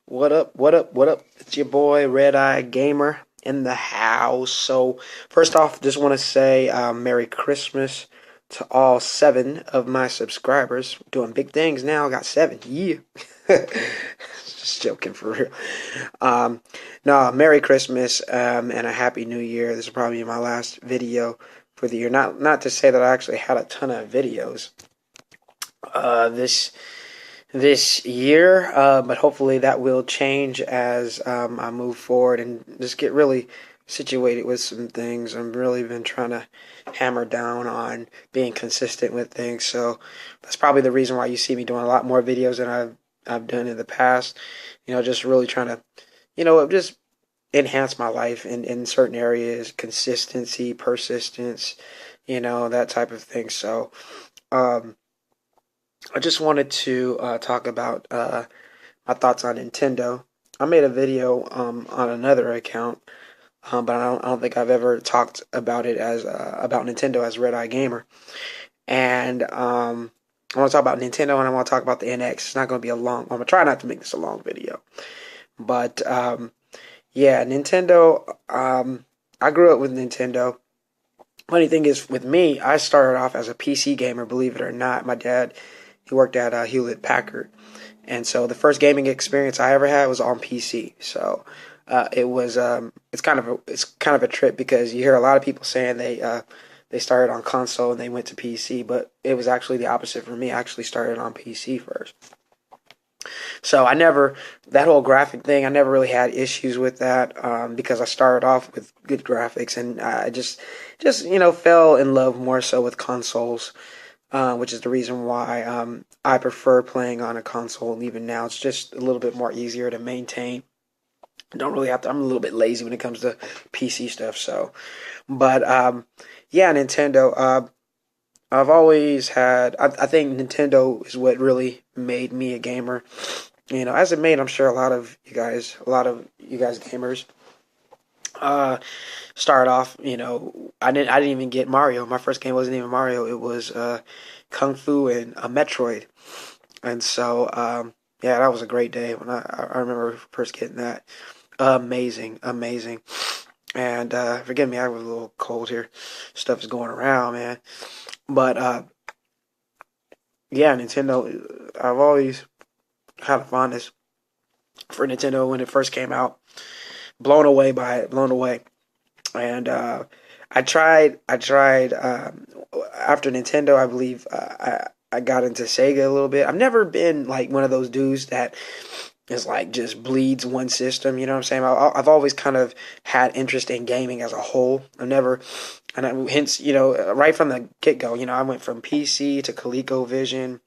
What up? What up? What up? It's your boy Red Eye Gamer in the house. So, first off, just want to say Merry Christmas to all seven of my subscribers. Doing big things now. Got seven. Yeah. Just joking for real. Um, no, Merry Christmas and a Happy New Year. This is probably my last video for the year. Not to say that I actually had a ton of videos this year, but hopefully that will change as I move forward and just get really situated with some things. I've really been trying to hammer down on being consistent with things, so that's probably the reason why you see me doing a lot more videos than I've done in the past. Just really trying to, just enhance my life in certain areas, consistency, persistence, that type of thing. So, um, I just wanted to talk about my thoughts on Nintendo. I made a video on another account, but I don't think I've ever talked about it as about Nintendo as Red Eye Gamer. And I want to talk about Nintendo, and I want to talk about the NX. It's not going to be a long. I'm gonna try not to make this a long video, but yeah, Nintendo. I grew up with Nintendo. Funny thing is, with me, I started off as a PC gamer. Believe it or not, my dad he worked at Hewlett Packard, and so the first gaming experience I ever had was on PC. So it was it's kind of a trip because you hear a lot of people saying they started on console and they went to PC, but it was actually the opposite for me. I actually started on PC first. So I never that whole graphic thing. I never really had issues with that because I started off with good graphics, and I just fell in love more so with consoles, which is the reason why I prefer playing on a console. Even now, it's just a little bit more easier to maintain. I don't really have to. I'm a little bit lazy when it comes to PC stuff. So, but yeah, Nintendo. I've always had. I think Nintendo is what really made me a gamer. As it made, I'm sure a lot of you guys gamers uh started off. I didn't even get Mario. My first game wasn't even Mario. It was Kung Fu and a Metroid. And so yeah, that was a great day when I remember first getting that. Amazing, amazing. And forgive me, I was a little cold here. Stuff is going around, man. But yeah, Nintendo. I've always had a fondness for Nintendo when it first came out. Blown away by it, blown away. And I tried after Nintendo. I believe I got into Sega a little bit. I've never been like one of those dudes that is like just bleeds one system. You know what I'm saying? I've always kind of had interest in gaming as a whole. I've never, and hence right from the get go, I went from PC to ColecoVision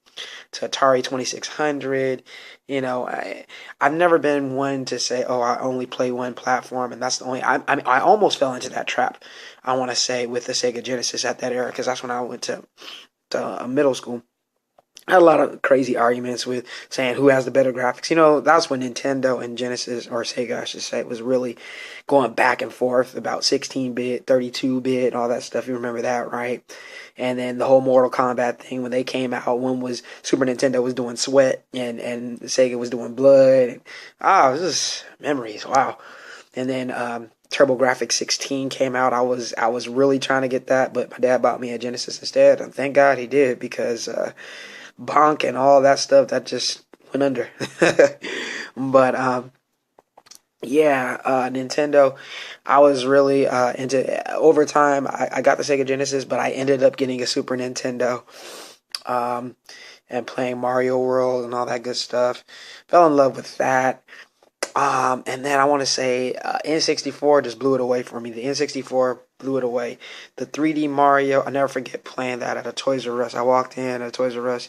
to Atari 2600. I've never been one to say, oh, I only play one platform, and that's the only. I almost fell into that trap. I want to say with the Sega Genesis at that era because that's when I went to middle school. I had a lot of crazy arguments with saying who has the better graphics. That's when Nintendo and Genesis, or Sega, I should say, was really going back and forth about 16-bit, 32-bit, all that stuff. You remember that, right? And then the whole Mortal Kombat thing when they came out. One was Super Nintendo was doing Sweat, and Sega was doing Blood. This is memories. Wow. And then TurboGrafx 16 came out. I was really trying to get that, but my dad bought me a Genesis instead, and thank God he did because Bonk and all that stuff that just went under. But yeah, Nintendo. I was really into. Over time, I got the Sega Genesis, but I ended up getting a Super Nintendo. Um, and playing Mario World and all that good stuff. Fell in love with that. And then I want to say N64 just blew it away for me. The N64 blew it away. The 3D Mario, I never forget playing that at a Toys R Us. I walked in at a Toys R Us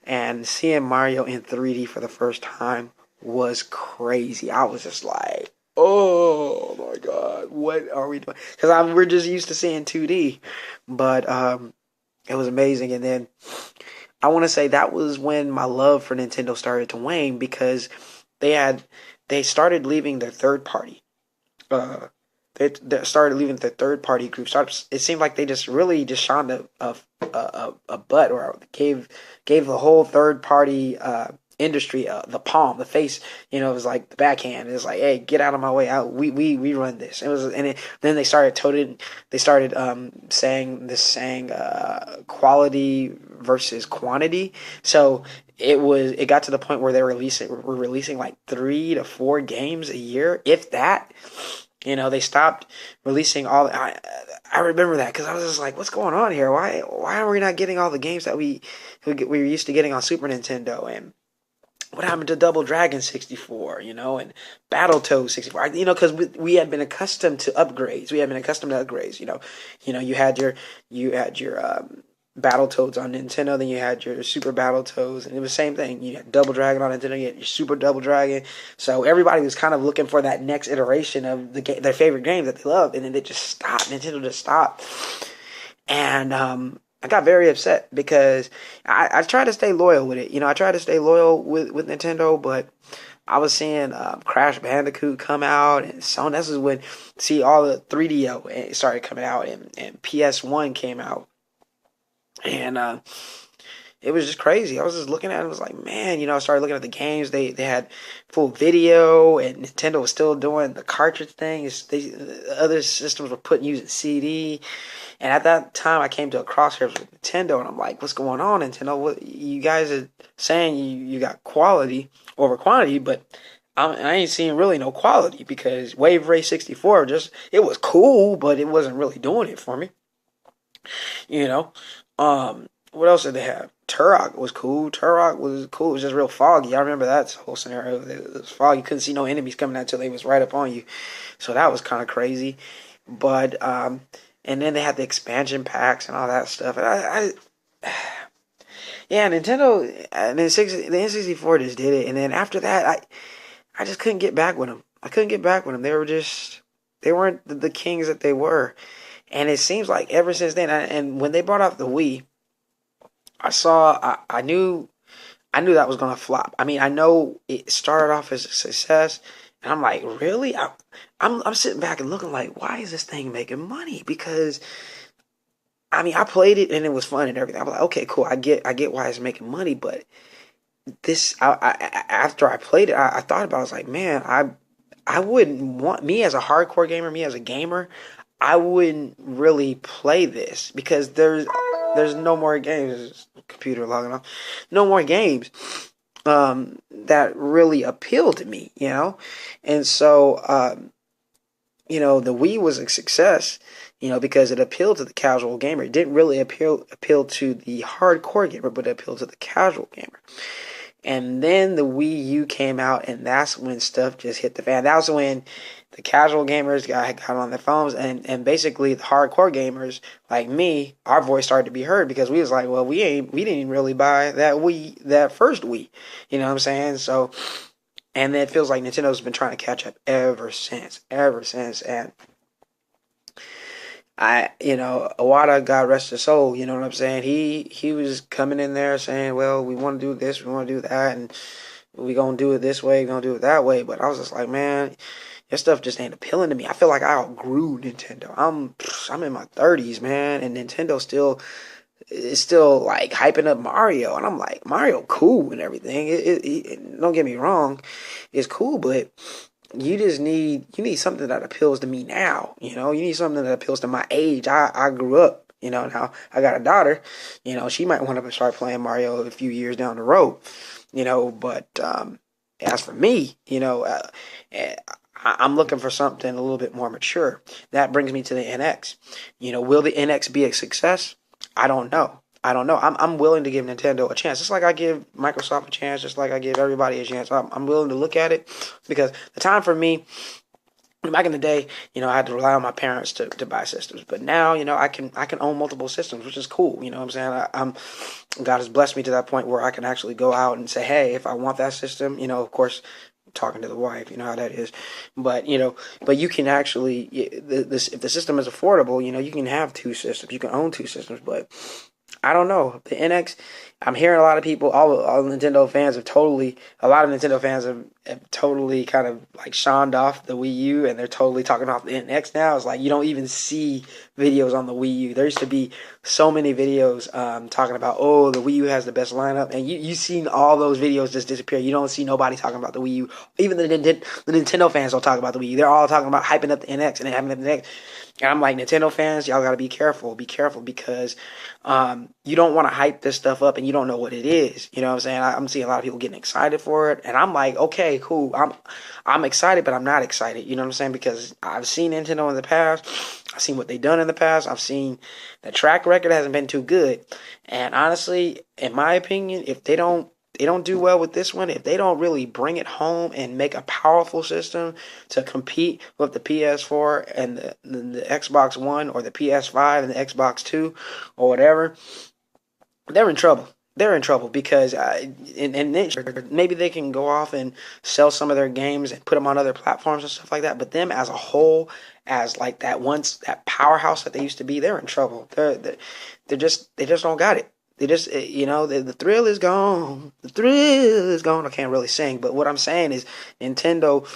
and seeing Mario in 3D for the first time was crazy. I was just like, oh my God, what are we doing? Because we're just used to seeing 2D. But it was amazing. And then I want to say that was when my love for Nintendo started to wane because they had they started leaving their third party. Uh, they started leaving the third party group. It seemed like they just really just shined a butt or gave the whole third party industry, the palm, the face, it was like the backhand. It's like, hey, get out of my way. We run this. It was, then they started saying quality versus quantity. So it got to the point where were releasing like 3 to 4 games a year, if that. They stopped releasing all. I remember that because I was just like, "What's going on here? Why are we not getting all the games that we were used to getting on Super Nintendo?" And what happened to Double Dragon 64? And Battletoads 64? Because we had been accustomed to upgrades. You had your Battletoads on Nintendo, then you had your Super Battletoads, and it was the same thing. You had Double Dragon on Nintendo, you had your Super Double Dragon. So everybody was kind of looking for that next iteration of their favorite game that they loved, and then they just stopped. Nintendo just stopped. And I got very upset because I tried to stay loyal with it. I tried to stay loyal with Nintendo, but I was seeing Crash Bandicoot come out, and so this is when all the 3DO started coming out, and PS1 came out. And it was just crazy. I was just looking at it. I was like, man, I started looking at the games. They had full video, and Nintendo was still doing the cartridge thing. Other systems were using CD. And at that time, I came to a crossroads with Nintendo, and I'm like, what's going on, Nintendo? What you guys are saying you got quality over quantity, but I ain't seeing really no quality, because Wave Race 64 it was cool, but it wasn't really doing it for me. What else did they have? Turok was cool. Turok was cool. It was just real foggy. I remember that whole scenario. It was foggy. You couldn't see no enemies coming out until they was right up on you. So that was kind of crazy. But and then they had the expansion packs and all that stuff. And yeah, Nintendo and the N64 just did it. And then after that, I just couldn't get back with them. They weren't the kings that they were. And it seems like ever since then, and when they brought out the Wii, I knew that was gonna flop. I mean, I know it started off as a success, and I'm like, really? I'm sitting back and looking like, why is this thing making money? Because I mean, I played it and it was fun and everything. I'm like, okay, cool. I get why it's making money, but after I played it, I thought about it. I was like, man, I wouldn't want, me as a hardcore gamer, me as a gamer, I wouldn't really play this, because there's no more games. Computer logging off. No more games that really appeal to me, and so the Wii was a success, because it appealed to the casual gamer. It didn't really appeal to the hardcore gamer, but it appealed to the casual gamer. And then the Wii U came out, and that's when stuff just hit the fan. That was when the casual gamers got on their phones, and basically the hardcore gamers like me, our voice started to be heard, because we was like, well, we didn't really buy that first Wii. You know what I'm saying? So, and then it feels like Nintendo's been trying to catch up ever since. And Iwata, God rest his soul, you know what I'm saying? He was coming in there saying, well, we want to do this, we want to do that, and we gonna do it this way, gonna do it that way. But I was just like, man, this stuff just ain't appealing to me. I feel like I outgrew Nintendo. I'm in my 30s, man, and Nintendo is still like hyping up Mario, and I'm like, Mario cool and everything. Don't get me wrong, it's cool, but you need something that appeals to me now. You need something that appeals to my age. I grew up. Now I got a daughter. She might want to start playing Mario a few years down the road. But as for me, I'm looking for something a little bit more mature. That brings me to the NX. Will the NX be a success? I don't know. I'm willing to give Nintendo a chance, just like I give Microsoft a chance, just like I give everybody a chance. I'm willing to look at it, because the time for me, back in the day, I had to rely on my parents to buy systems. But now, I can own multiple systems, which is cool. You know what I'm saying? God has blessed me to that point where I can actually go out and say, hey, if I want that system, of course, talking to the wife, how that is. But you can actually, if the system is affordable, you can have two systems, you can own two systems. But I don't know. The NX, I'm hearing a lot of people, all Nintendo fans have totally kind of like shunned off the Wii U, and they're totally talking off the NX now. It's like you don't even see videos on the Wii U. There used to be so many videos talking about, oh, the Wii U has the best lineup, and you seen all those videos just disappear. You don't see nobody talking about the Wii U. Even the Nintendo fans don't talk about the Wii U. They're all talking about hyping up the NX and hyping up the NX. And I'm like, Nintendo fans, y'all gotta be careful. Be careful because you don't want to hype this stuff up and you don't know what it is. You know what I'm saying? I'm seeing a lot of people getting excited for it, and I'm like, okay, cool. I'm excited, but I'm not excited. You know what I'm saying? Because I've seen Nintendo in the past. I've seen what they've done in the past. I've seen the track record hasn't been too good. And honestly, in my opinion, if they don't do well with this one, if they don't really bring it home and make a powerful system to compete with the PS4 and the Xbox One or the PS5 and the Xbox 2 or whatever, they're in trouble. They're in trouble because maybe they can go off and sell some of their games and put them on other platforms and stuff like that. But them as a whole, as like that powerhouse that they used to be, they're in trouble. They just don't got it. They just, the thrill is gone. The thrill is gone. I can't really sing, but what I'm saying is, Nintendo,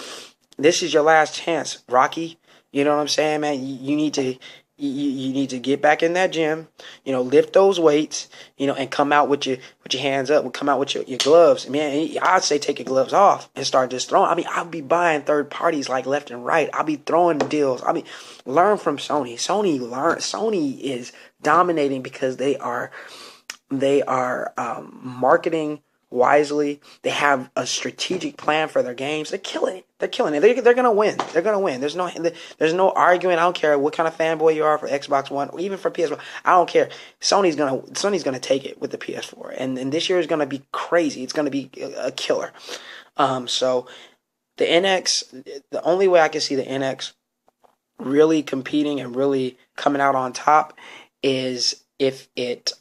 this is your last chance, Rocky. You know what I'm saying, man? You need to, you need to get back in that gym. Lift those weights. And come out with your hands up. Come out with your gloves. Man, I'd say take your gloves off and start just throwing. I mean, I'll be buying third parties like left and right. I'll be throwing deals. I mean, learn from Sony. Sony is dominating because they are marketing wisely. They have a strategic plan for their games. They're killing it. They're gonna win. They're gonna win. There's no arguing. I don't care what kind of fanboy you are for Xbox One or even for PS4. I don't care. Sony's gonna take it with the PS4, and this year is gonna be crazy. It's gonna be a killer. So the NX, the only way I can see the NX really competing and really coming out on top is if it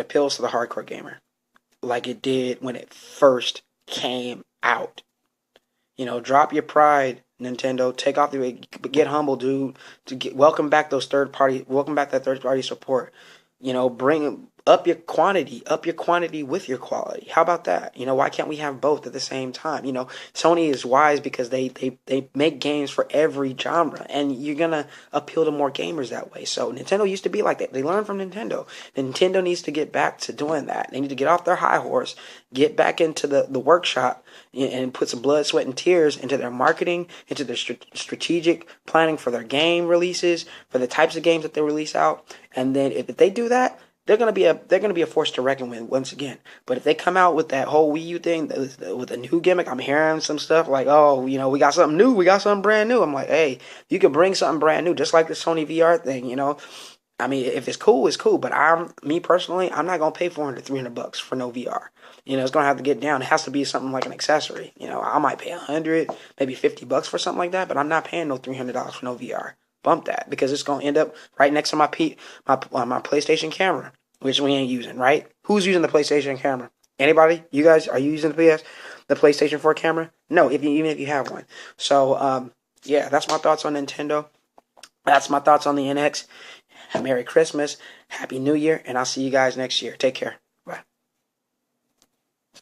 appeals to the hardcore gamer like it did when it first came out. Drop your pride, Nintendo. Take off get humble, dude. Welcome back that third party support. Bring up your quantity with your quality. How about that? Why can't we have both at the same time? Sony is wise because they make games for every genre, and you're gonna appeal to more gamers that way. So Nintendo used to be like that. They learned from Nintendo. Nintendo needs to get back to doing that. They need to get off their high horse, get back into the workshop, and put some blood, sweat, and tears into their marketing, into their strategic planning for their game releases, for the types of games that they release out. And then if they do that, they're gonna be a force to reckon with once again. But if they come out with that whole Wii U thing with a new gimmick, I'm hearing some stuff like, oh, we got something new, we got something brand new. I'm like, hey, you can bring something brand new, just like the Sony VR thing. I mean, if it's cool, it's cool. But me personally, I'm not gonna pay $400-$300 for no VR. It's gonna have to get down. It has to be something like an accessory. I might pay $100, maybe $50 for something like that, but I'm not paying no $300 for no VR. Bump that, because it's gonna end up right next to my PlayStation camera, which we ain't using, right? Who's using the PlayStation camera? Anybody? You guys, are you using the PlayStation 4 camera? No, even if you have one. So yeah, that's my thoughts on Nintendo. That's my thoughts on the NX. Merry Christmas, Happy New Year, and I'll see you guys next year. Take care.